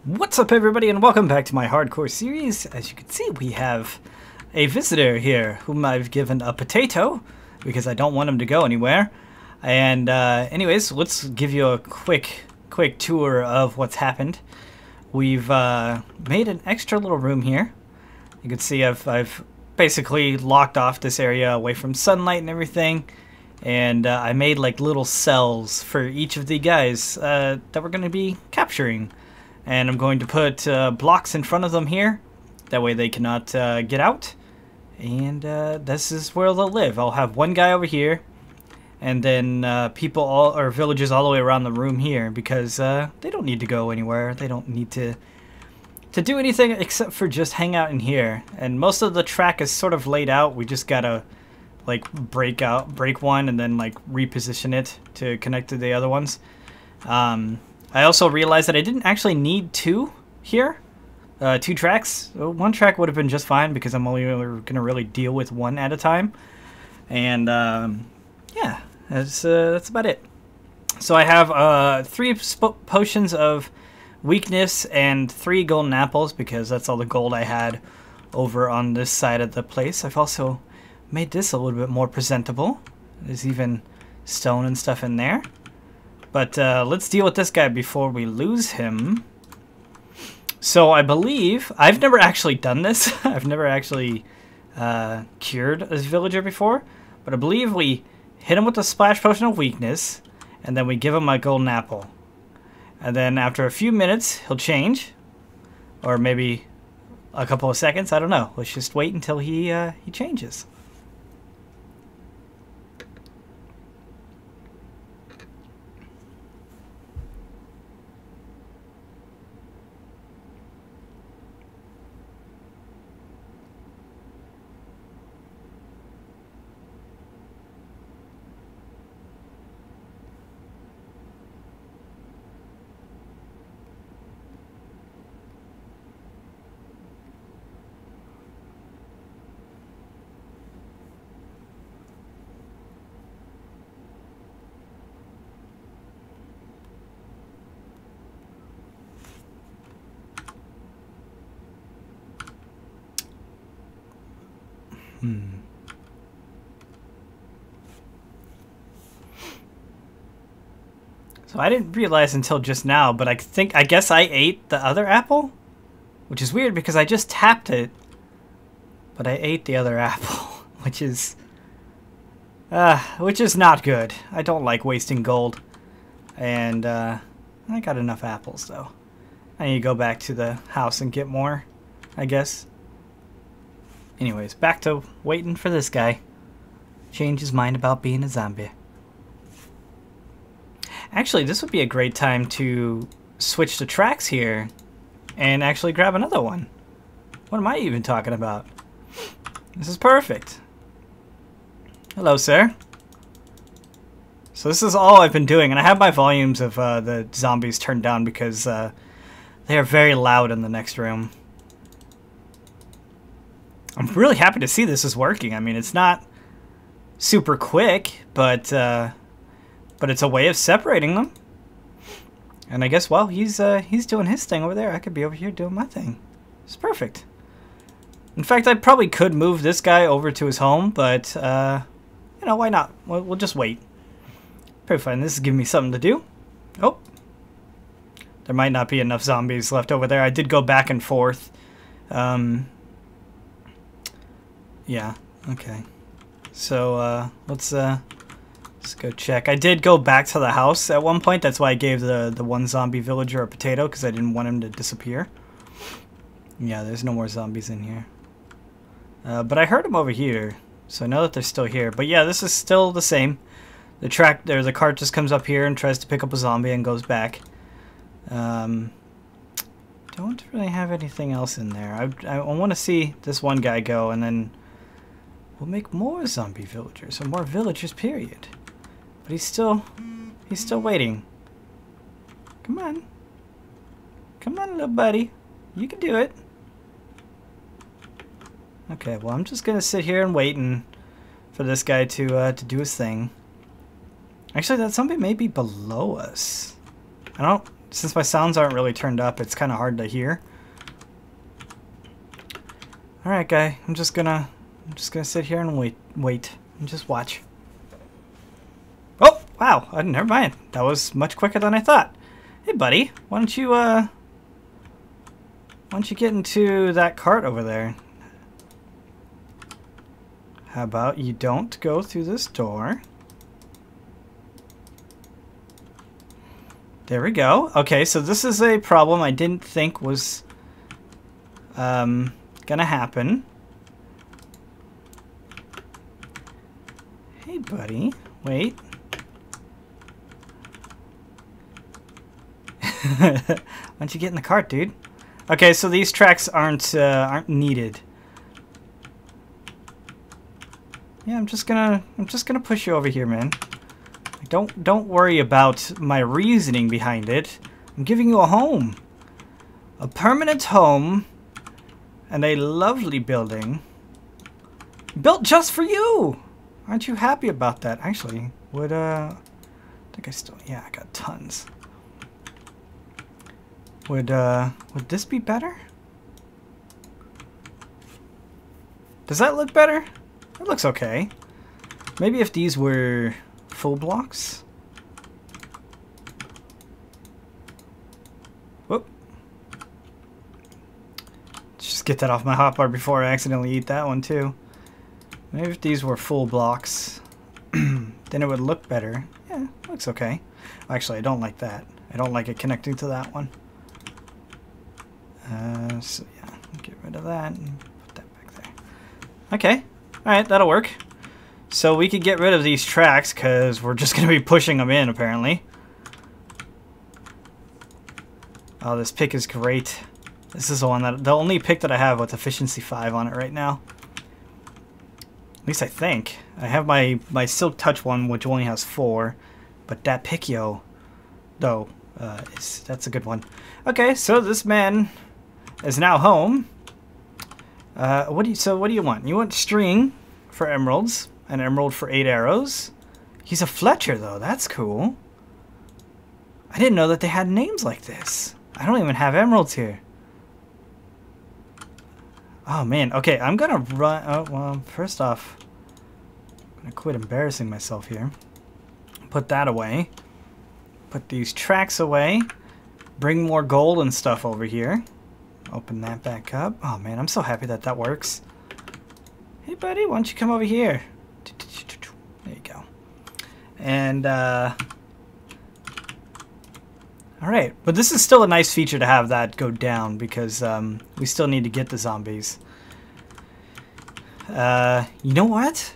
What's up, everybody, and welcome back to my hardcore series. As you can see, we have a visitor here whom I've given a potato because I don't want him to go anywhere. And anyways, let's give you a quick tour of what's happened. We've made an extra little room here. You can see I've basically locked off this area away from sunlight and everything. And I made like little cells for each of the guys that we're going to be capturing. And I'm going to put blocks in front of them here. That way they cannot get out. And this is where they'll live. I'll have one guy over here. And then villagers all the way around the room here. Because they don't need to go anywhere. They don't need to do anything except for just hang out in here. And most of the track is sort of laid out. We just gotta like break one and then like reposition it to connect to the other ones. I also realized that I didn't actually need two here. Two tracks. One track would have been just fine because I'm only going to really deal with one at a time. And yeah, that's about it. So I have 3 potions of weakness and 3 golden apples because that's all the gold I had over on this side of the place. I've also made this a little bit more presentable. There's even stone and stuff in there. But let's deal with this guy before we lose him. So I believe, I've never actually done this. I've never actually cured a villager before. But I believe we hit him with a splash potion of weakness. And then we give him a golden apple. And then after a few minutes, he'll change. Or maybe a couple of seconds. I don't know. Let's just wait until he changes. So I didn't realize until just now, but I guess I ate the other apple? Which is weird because I just tapped it. But I ate the other apple, which is not good. I don't like wasting gold. And I got enough apples though. I need to go back to the house and get more, I guess. Anyways, back to waiting for this guy. Change his mind about being a zombie. Actually, this would be a great time to switch the tracks here and actually grab another one. What am I even talking about? This is perfect. Hello, sir. So this is all I've been doing, and I have my volumes of the zombies turned down because they are very loud in the next room. I'm really happy to see this is working. I mean, it's not super quick, but it's a way of separating them. And I guess while he's doing his thing over there, I could be over here doing my thing. It's perfect. In fact, I probably could move this guy over to his home, but you know, why not? We'll just wait. Pretty fine. This is giving me something to do. Oh, there might not be enough zombies left over there. I did go back and forth. Yeah, okay. So, let's go check. I did go back to the house at one point. That's why I gave the one zombie villager a potato, because I didn't want him to disappear. Yeah, there's no more zombies in here. But I heard them over here, so I know that they're still here. But yeah, this is still the same. The cart just comes up here and tries to pick up a zombie and goes back. Don't really have anything else in there. I want to see this one guy go, and then we'll make more zombie villagers, or more villagers, period. But he's still waiting. Come on. Come on, little buddy. You can do it. Okay, well, I'm just gonna sit here and wait for this guy to do his thing. Actually, that zombie may be below us. I don't Since my sounds aren't really turned up, it's kind of hard to hear. All right, guy. I'm just gonna sit here and wait, and just watch. Oh, wow. Never mind. That was much quicker than I thought. Hey, buddy. Why don't you get into that cart over there? How about you don't go through this door? There we go. Okay, so this is a problem I didn't think was gonna happen. Hey, buddy. Wait. Why don't you get in the cart, dude? Okay, so these tracks aren't needed. Yeah, I'm just gonna push you over here, man. Don't worry about my reasoning behind it. I'm giving you a home. A permanent home and a lovely building built just for you. Aren't you happy about that? Actually, I think I still, yeah, I got tons. Would this be better? Does that look better? It looks okay. Maybe if these were full blocks. Whoop. Let's just get that off my hotbar before I accidentally eat that one too. Maybe if these were full blocks, then it would look better. Yeah, looks okay. Actually, I don't like that. I don't like it connecting to that one. So yeah, get rid of that and put that back there. Okay, alright, that'll work. So we could get rid of these tracks because we're just going to be pushing them in apparently. Oh, this pick is great. This is the only pick that I have with efficiency 5 on it right now. At least I think. I have my Silk Touch one, which only has 4, but that pick, though, that's a good one. Okay, so this man is now home. What do you want? You want string for emeralds, an emerald for 8 arrows. He's a Fletcher, though. That's cool. I didn't know that they had names like this. I don't even have emeralds here. Oh, man. Okay, I'm gonna run... Oh, well, first off, I'm gonna quit embarrassing myself here. Put that away. Put these tracks away. Bring more gold and stuff over here. Open that back up. Oh, man, I'm so happy that that works. Hey, buddy, why don't you come over here? There you go. And, alright, but this is still a nice feature to have that go down because we still need to get the zombies. You know what?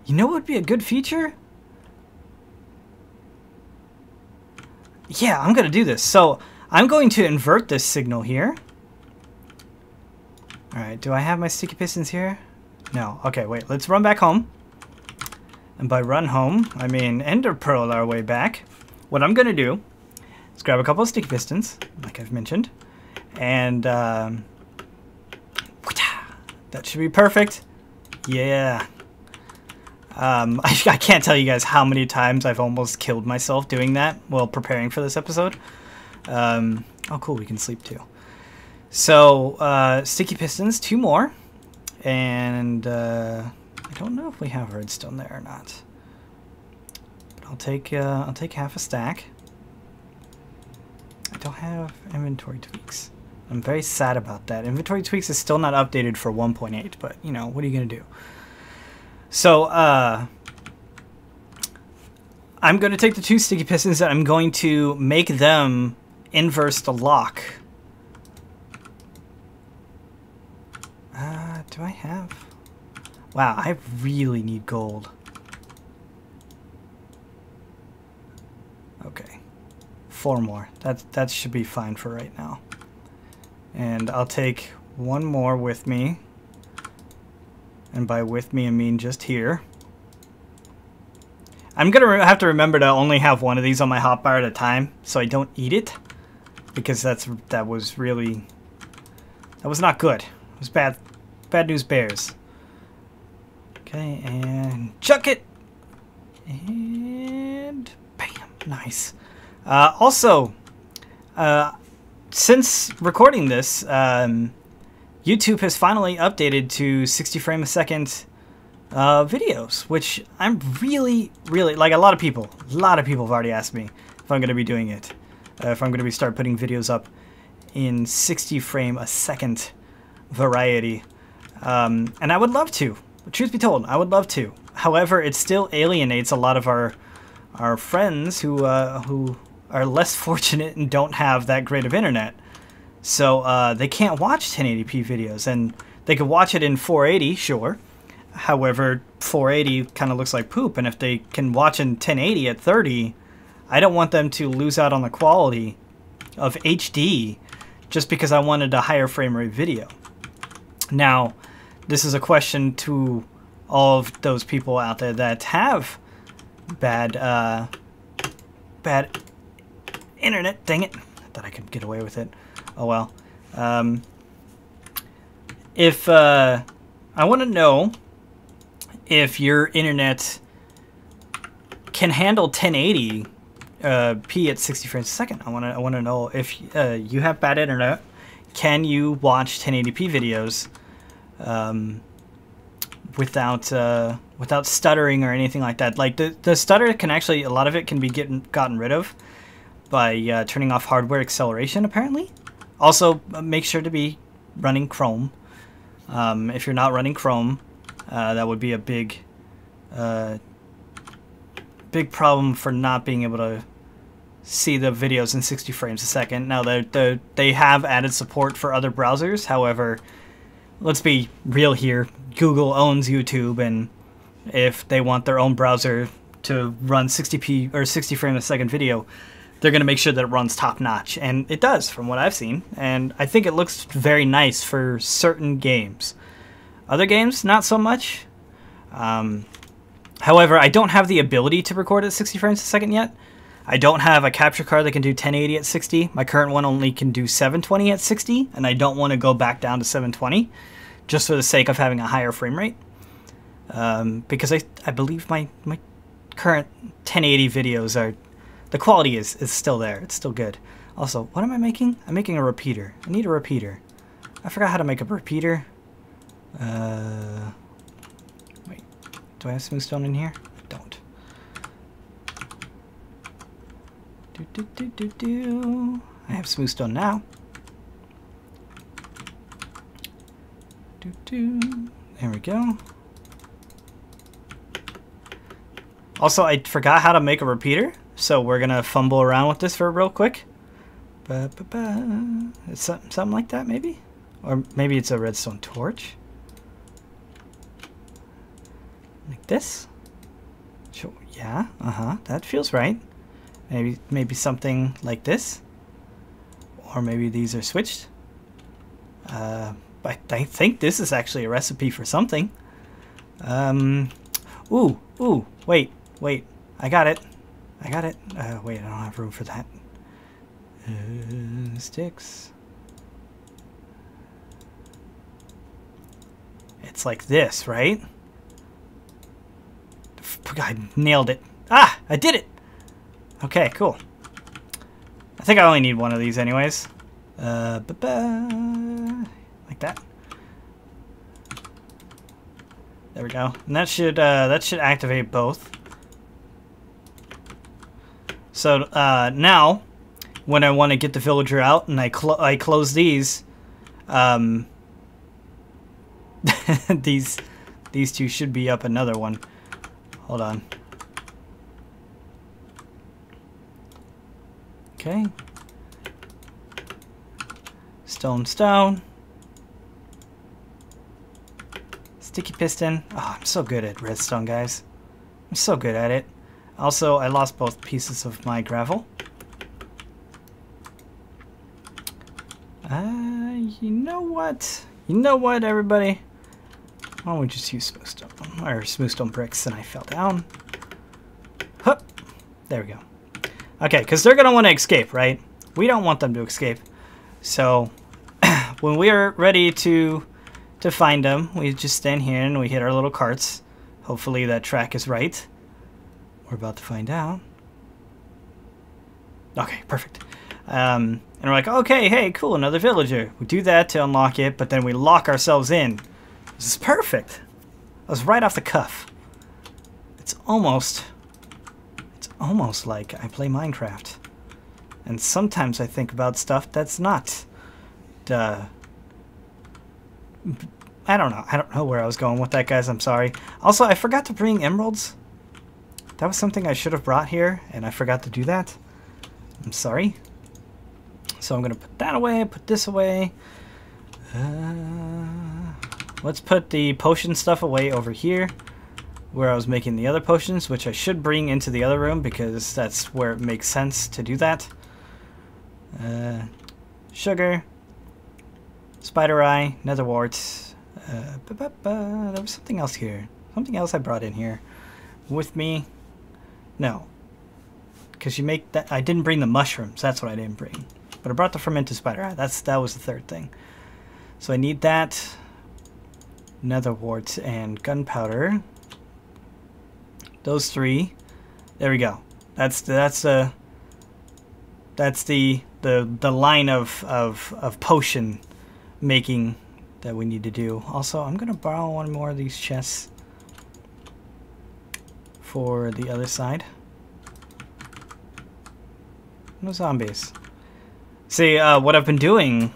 You know what would be a good feature? Yeah, I'm going to do this. So I'm going to invert this signal here. Alright, do I have my sticky pistons here? No. Okay, wait, let's run back home. And by run home, I mean ender pearl our way back. What I'm going to do is grab a couple of sticky pistons, like I've mentioned. And that should be perfect. Yeah. I can't tell you guys how many times I've almost killed myself doing that while preparing for this episode. Oh, cool, we can sleep too. So, sticky pistons, 2 more. And I don't know if we have redstone there or not. But I'll take half a stack. I don't have inventory tweaks. I'm very sad about that. Inventory tweaks is still not updated for 1.8, but you know, what are you gonna do? So, I'm going to take the 2 sticky pistons and I'm going to make them inverse the lock. Do I have... Wow, I really need gold. Okay. 4 more. That should be fine for right now. And I'll take 1 more with me. And by with me, I mean just here. I'm going to have to remember to only have 1 of these on my hotbar at a time, so I don't eat it. Because that was not good. It was bad news bears. Okay, and chuck it. And bam. Nice. Also, since recording this, YouTube has finally updated to 60 frame a second videos, which I'm really, like a lot of people have already asked me if I'm going to be doing it, if I'm going to start putting videos up in 60 frame a second variety, and I would love to. Truth be told, I would love to. However, it still alienates a lot of our friends who are less fortunate and don't have that great of internet. So they can't watch 1080p videos, and they could watch it in 480, sure. However, 480 kind of looks like poop, and if they can watch in 1080 at 30, I don't want them to lose out on the quality of HD just because I wanted a higher frame rate video. Now, this is a question to all of those people out there that have bad internet. Dang it. I thought I could get away with it. Oh well. I want to know if your internet can handle 1080p at 60 frames a second. I want to know if you have bad internet. Can you watch 1080p videos without stuttering or anything like that? Like the stutter can actually, a lot of it can be gotten rid of by turning off hardware acceleration, apparently. Also, make sure to be running Chrome. If you're not running Chrome, that would be a big problem for not being able to see the videos in 60 frames a second. Now, they have added support for other browsers. However, let's be real here. Google owns YouTube, and if they want their own browser to run 60p or 60 frames a second video, they're going to make sure that it runs top notch, and it does from what I've seen, and I think it looks very nice for certain games. Other games, not so much. However, I don't have the ability to record at 60 frames a second yet. I don't have a capture card that can do 1080 at 60. My current one only can do 720 at 60, and I don't want to go back down to 720 just for the sake of having a higher frame rate. Because I believe my current 1080 videos are... The quality is still there. It's still good. Also, what am I making? I'm making a repeater. I need a repeater. I forgot how to make a repeater. Wait. Do I have smooth stone in here? I don't. I have smooth stone now. There we go. Also, I forgot how to make a repeater. So we're going to fumble around with this for real quick. It's something like that, maybe? Or maybe it's a redstone torch. Like this? Sure. Yeah, that feels right. Maybe something like this. Or maybe these are switched. I think this is actually a recipe for something. Ooh, wait. I got it. Wait, I don't have room for that. Sticks. It's like this, right? I nailed it. Ah, I did it! Okay, cool. I think I only need one of these anyways. Like that. There we go. And that should activate both. So now, when I want to get the villager out and I close these, these two should be up another one. Hold on. Okay. Stone. Sticky piston. Oh, I'm so good at redstone, guys. I'm so good at it. Also, I lost both pieces of my gravel. You know what? Everybody? Why don't we just use smooth stone, or smooth stone bricks, and I fell down. Hup! There we go. Okay, because they're gonna want to escape, right? We don't want them to escape. So, when we are ready to find them, we just stand here and we hit our little carts. Hopefully that track is right. We're about to find out. Okay, perfect. And we're like, okay, hey, cool, another villager. We do that to unlock it, but then we lock ourselves in. This is perfect. That was right off the cuff. It's almost like I play Minecraft. And sometimes I think about stuff that's not. I don't know. I don't know where I was going with that, guys. I'm sorry. Also, I forgot to bring emeralds. That was something I should have brought here, and I forgot to do that. I'm sorry. So I'm going to put that away, put this away. Let's put the potion stuff away over here, where I was making the other potions, which I should bring into the other room because that's where it makes sense to do that. Sugar, spider eye, nether warts. There was something else here. Something else I brought in here with me. No, because you make that. I didn't bring the mushrooms. That's what I didn't bring. But I brought the fermented spider eye. That was the third thing. So I need that. Nether warts and gunpowder. Those three. There we go. That's the line of potion making that we need to do. Also, I'm gonna borrow one more of these chests for the other side. No zombies. See, what I've been doing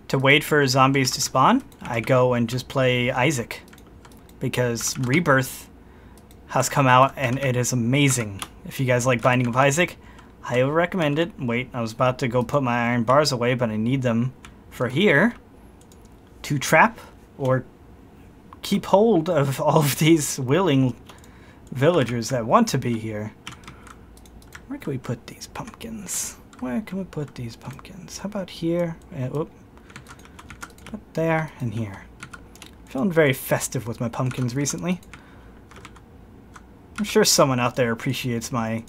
to wait for zombies to spawn, I go and just play Isaac, because Rebirth has come out and it is amazing. If you guys like Binding of Isaac, I would recommend it. Wait, I was about to go put my iron bars away, but I need them for here to trap or keep hold of all of these willing villagers that want to be here. Where can we put these pumpkins? Where can we put these pumpkins? How about here? Put there and here. Feeling very festive with my pumpkins recently. I'm sure someone out there appreciates my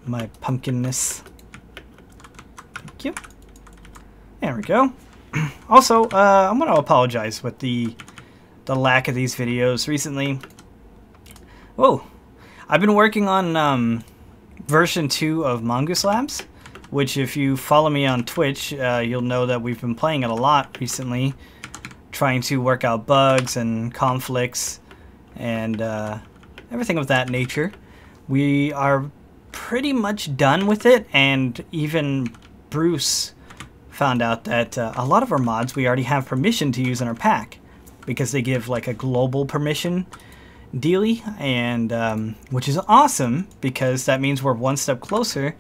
pumpkinness. Thank you. There we go. Also, I'm going to apologize with the lack of these videos recently. Whoa. I've been working on version 2 of Mongoose Labs, which if you follow me on Twitch, you'll know that we've been playing it a lot recently, trying to work out bugs and conflicts and everything of that nature. We are pretty much done with it, and even Bruce found out that a lot of our mods we already have permission to use in our pack, because they give like a global permission dealy, and which is awesome, because that means we're one step closer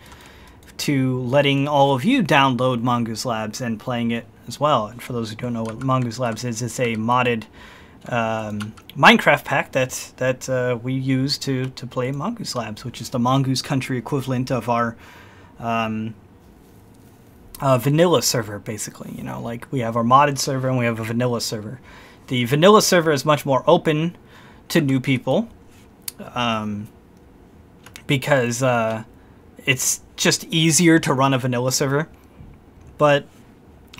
to letting all of you download Mongoose Labs and playing it as well. And for those who don't know what Mongoose Labs is, it's a modded Minecraft pack that we use to play Mongoose Labs, which is the Mongoose country equivalent of our vanilla server, basically. You know, like we have our modded server and we have a vanilla server. The vanilla server is much more open to new people because it's just easier to run a vanilla server, but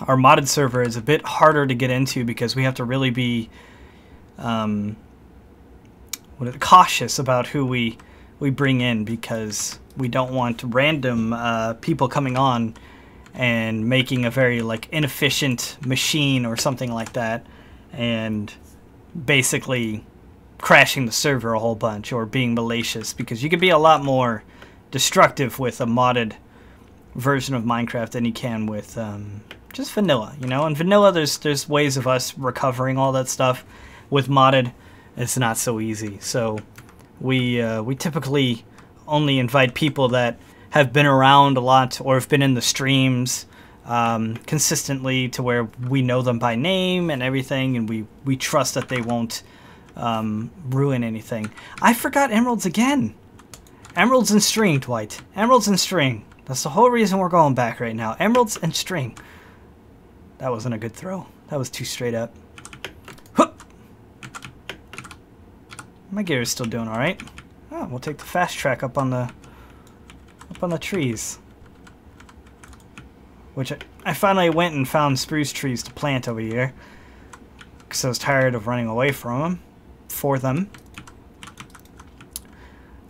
our modded server is a bit harder to get into because we have to really be cautious about who we bring in, because we don't want random people coming on and making a very like inefficient machine or something like that and basically crashing the server a whole bunch or being malicious, because you could be a lot more destructive with a modded version of Minecraft than you can with just vanilla, you know. In vanilla there's ways of us recovering all that stuff. With modded, it's not so easy. So we typically only invite people that have been around a lot or have been in the streams consistently, to where we know them by name and everything, and we trust that they won't ruin anything. I forgot emeralds again. Emeralds and string, Dwight. Emeralds and string. That's the whole reason we're going back right now. Emeralds and string. That wasn't a good throw. That was too straight up. Hup! My gear is still doing all right. Oh, we'll take the fast track up on the trees. Which I finally went and found spruce trees to plant over here, because I was tired of running away from them. For them.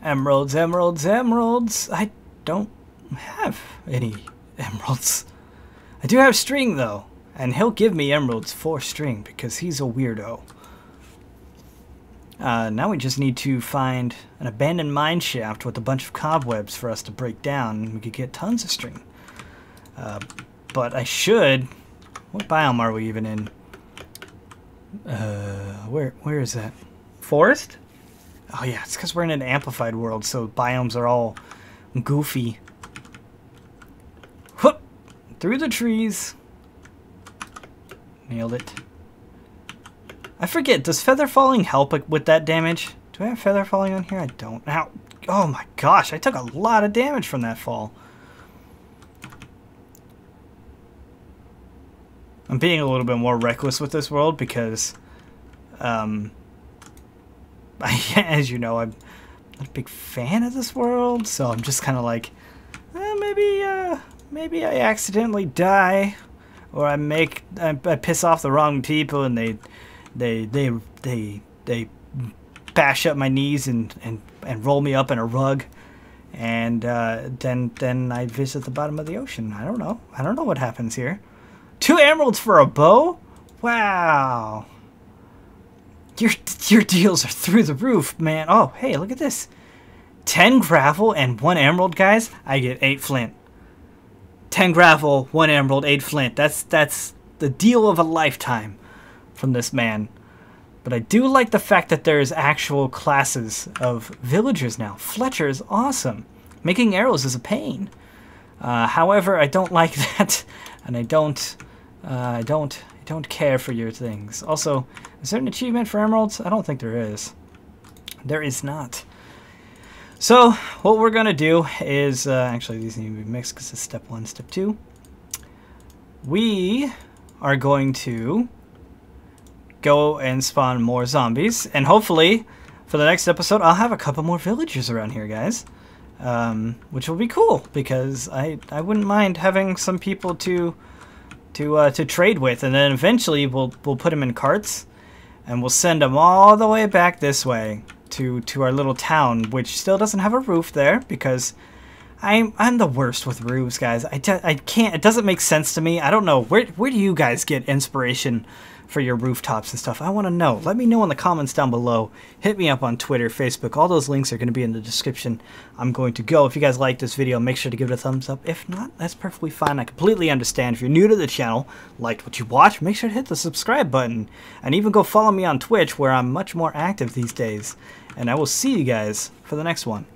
Emeralds, emeralds, emeralds. I don't have any emeralds. I do have string though, and he'll give me emeralds for string because he's a weirdo. Now we just need to find an abandoned mine shaft with a bunch of cobwebs for us to break down, and we could get tons of string. But I should... What biome are we even in? Where is that? Forest? Oh yeah, it's because we're in an amplified world, so biomes are all goofy. Whoop! Through the trees. Nailed it. I forget, does feather falling help with that damage? Do I have feather falling on here? I don't. Ow. Oh my gosh, I took a lot of damage from that fall. I'm being a little bit more reckless with this world because, as you know, I'm not a big fan of this world, so I'm just kind of like, maybe I accidentally die, or I piss off the wrong people and they bash up my knees and roll me up in a rug, and then I visit the bottom of the ocean. I don't know what happens here. 2 emeralds for a bow? Wow. Your deals are through the roof, man. Oh, hey, look at this. 10 gravel and 1 emerald, guys. I get 8 flint. 10 gravel, 1 emerald, 8 flint. That's the deal of a lifetime from this man. But I do like the fact that there's actual classes of villagers now. Fletcher is awesome. Making arrows is a pain. However, I don't like that, and I don't care for your things. Also, is there an achievement for emeralds? I don't think there is. There is not. So, what we're gonna do is, actually these need to be mixed because it's step 1, step 2. We are going to go and spawn more zombies, and hopefully, for the next episode, I'll have a couple more villagers around here, guys. Which will be cool, because I wouldn't mind having some people to trade with, and then eventually we'll put them in carts, and we'll send them all the way back this way to our little town, which still doesn't have a roof there, because I'm the worst with roofs, guys. I can't. It doesn't make sense to me. I don't know where do you guys get inspiration for your rooftops and stuff? I want to know. Let me know in the comments down below. Hit me up on Twitter, Facebook. All those links are going to be in the description. I'm going to go. If you guys like this video, make sure to give it a thumbs up. If not, that's perfectly fine. I completely understand. If you're new to the channel, liked what you watched, make sure to hit the subscribe button. And even go follow me on Twitch, where I'm much more active these days. And I will see you guys for the next one.